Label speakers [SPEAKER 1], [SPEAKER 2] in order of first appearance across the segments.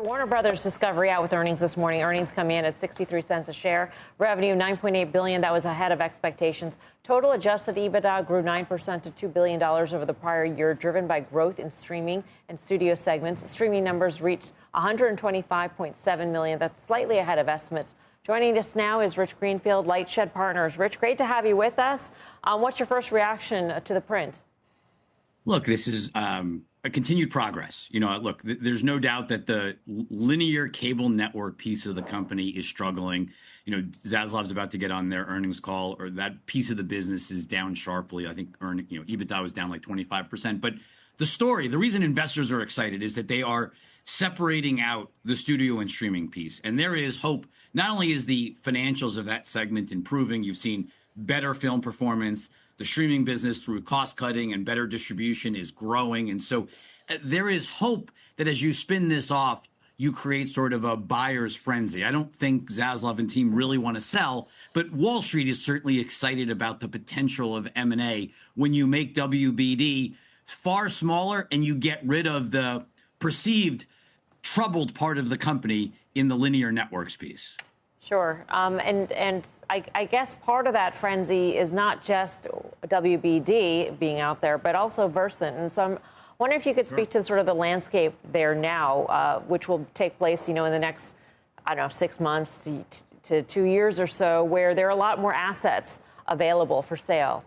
[SPEAKER 1] Warner Brothers Discovery out with earnings this morning. Earnings come in at 63 cents a share. Revenue $9.8 billion. That was ahead of expectations. Total adjusted EBITDA grew 9% to $2 billion over the prior year, driven by growth in streaming and studio segments. Streaming numbers reached 125.7 million. That's slightly ahead of estimates. Joining us now is Rich Greenfield, LightShed Partners. Rich, great to have you with us. What's your first reaction to the print?
[SPEAKER 2] Look, this is a continued progress. Look, there's no doubt that the linear cable network piece of the company is struggling. Zaslav's about to get on their earnings call, or that piece of the business is down sharply. I think EBITDA was down like 25%. But the reason investors are excited is that they are separating out the studio and streaming piece. And there is hope. Not only is the financials of that segment improving, you've seen better film performance. The streaming business, through cost cutting and better distribution, is growing. And so there is hope that as you spin this off, you create sort of a buyer's frenzy. I don't think Zaslav and team really want to sell, but Wall Street is certainly excited about the potential of M&A when you make WBD far smaller and you get rid of the perceived troubled part of the company in the linear networks piece.
[SPEAKER 1] Sure. And I guess part of that frenzy is not just WBD being out there, but also Versant. And so I'm wondering if you could speak to sort of the landscape there now, which will take place, in the next, 6 months to 2 years or so, where there are a lot more assets available for sale.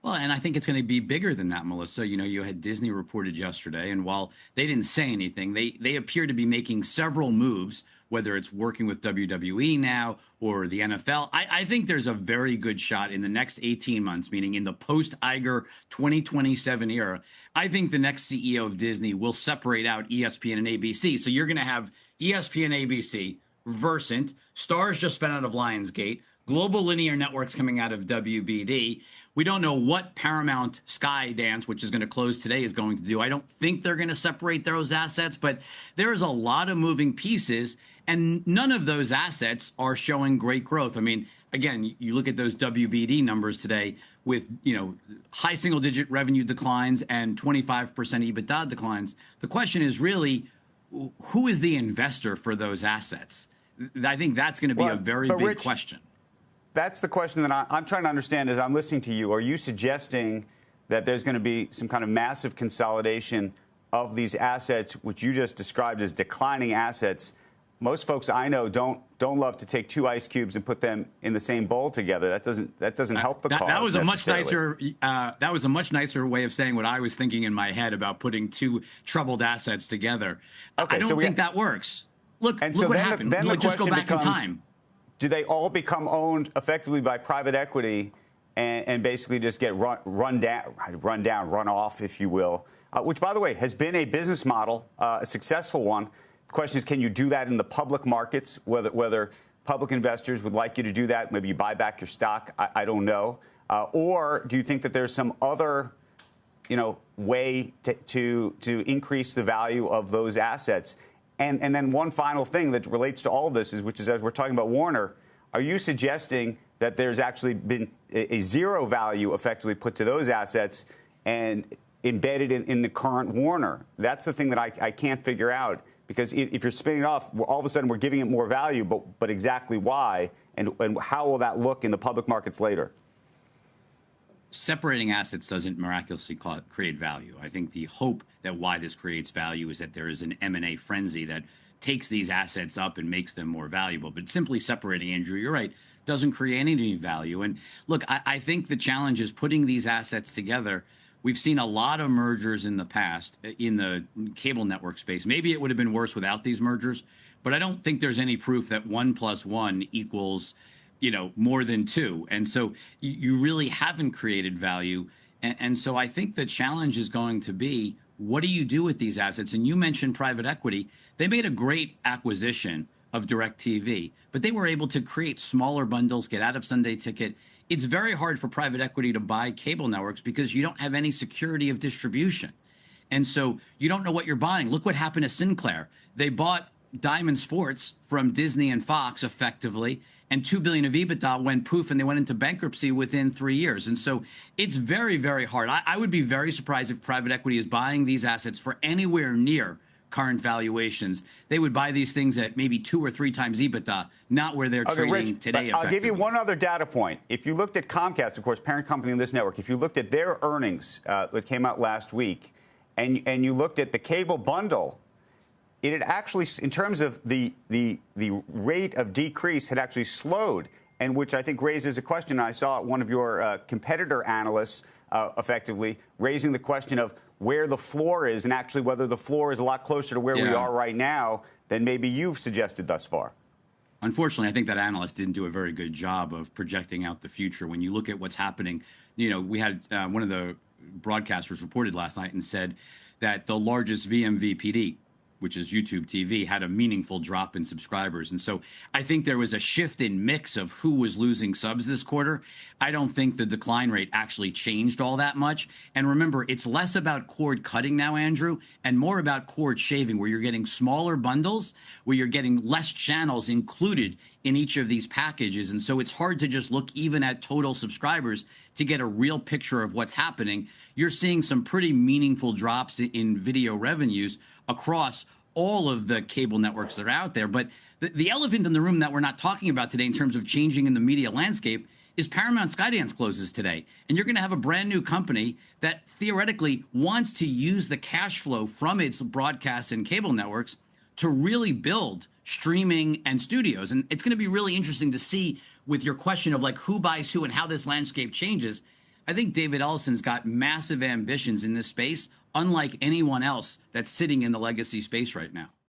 [SPEAKER 2] Well, and I think it's going to be bigger than that, Melissa. You had Disney reported yesterday, and while they didn't say anything, they appear to be making several moves, whether it's working with WWE now or the NFL. I think there's a very good shot in the next 18 months, meaning in the post-Iger 2027 era. I think the next CEO of Disney will separate out ESPN and ABC. So you're going to have ESPN, ABC, Versant, Stars just spun out of Lionsgate, Global Linear Networks coming out of WBD. We don't know what Paramount Skydance, which is going to close today, is going to do. I don't think they're going to separate those assets, but there is a lot of moving pieces, and none of those assets are showing great growth. I mean, again, you look at those WBD numbers today with, high single-digit revenue declines and 25% EBITDA declines. The question is really, who is the investor for those assets? I think that's going to be a very big question.
[SPEAKER 3] That's the question that I'm trying to understand as I'm listening to you. Are you suggesting that there's going to be some kind of massive consolidation of these assets, which you just described as declining assets? Most folks I know don't love to take two ice cubes and put them in the same bowl together. That doesn't help the cause.
[SPEAKER 2] That was a much nicer. That was a much nicer way of saying what I was thinking in my head about putting two troubled assets together. Okay, I don't think that works. Look what happened. Let's just go back in time.
[SPEAKER 3] Do they all become owned effectively by private equity and basically just get run off, if you will, which, by the way, has been a business model, a successful one. The question is, can you do that in the public markets, whether public investors would like you to do that? Maybe you buy back your stock. I don't know. Or do you think that there's some other, way to increase the value of those assets? And then one final thing that relates to all of this which is as we're talking about Warner, are you suggesting that there's actually been a zero value effectively put to those assets and embedded in the current Warner? That's the thing that I can't figure out, because if you're spinning it off, all of a sudden we're giving it more value, but exactly why and how will that look in the public markets later?
[SPEAKER 2] Separating assets doesn't miraculously create value. I think the hope that why this creates value is that there is an M&A frenzy that takes these assets up and makes them more valuable. But simply separating, Andrew, you're right, doesn't create any value. And look, I think the challenge is putting these assets together. We've seen a lot of mergers in the past in the cable network space. Maybe it would have been worse without these mergers, but I don't think there's any proof that 1 + 1 equals more than 2. And so you really haven't created value. And so I think the challenge is going to be, what do you do with these assets? And you mentioned private equity. They made a great acquisition of DirecTV, but they were able to create smaller bundles, get out of Sunday Ticket. It's very hard for private equity to buy cable networks because you don't have any security of distribution. And so you don't know what you're buying. Look what happened to Sinclair. They bought Diamond Sports from Disney and Fox effectively, and $2 billion of EBITDA went poof, and they went into bankruptcy within 3 years. And so it's very, very hard. I would be very surprised if private equity is buying these assets for anywhere near current valuations, they would buy these things at maybe 2 or 3 times EBITDA, not where they're trading
[SPEAKER 3] Rich,
[SPEAKER 2] today.
[SPEAKER 3] I'll give you one other data point. If you looked at Comcast, of course, parent company in this network, if you looked at their earnings that came out last week, and you looked at the cable bundle, it had actually, in terms of the rate of decrease, had actually slowed, and which I think raises a question. I saw one of your competitor analysts effectively raising the question of where the floor is, and actually whether the floor is a lot closer to where we are right now than maybe you've suggested thus far.
[SPEAKER 2] Unfortunately, I think that analyst didn't do a very good job of projecting out the future. When you look at what's happening, you know, we had one of the broadcasters reported last night and said that the largest vMVPD, which is YouTube TV, had a meaningful drop in subscribers. And so I think there was a shift in mix of who was losing subs this quarter. I don't think the decline rate actually changed all that much. And remember, it's less about cord cutting now, Andrew, and more about cord shaving, where you're getting smaller bundles, where you're getting less channels included in each of these packages. And so it's hard to just look even at total subscribers to get a real picture of what's happening. You're seeing some pretty meaningful drops in video revenues across all of the cable networks that are out there. But the elephant in the room that we're not talking about today in terms of changing in the media landscape is Paramount Skydance closes today. And you're going to have a brand new company that theoretically wants to use the cash flow from its broadcast and cable networks to really build streaming and studios. And it's going to be really interesting to see, with your question of like who buys who and how this landscape changes. I think David Ellison's got massive ambitions in this space, unlike anyone else that's sitting in the legacy space right now.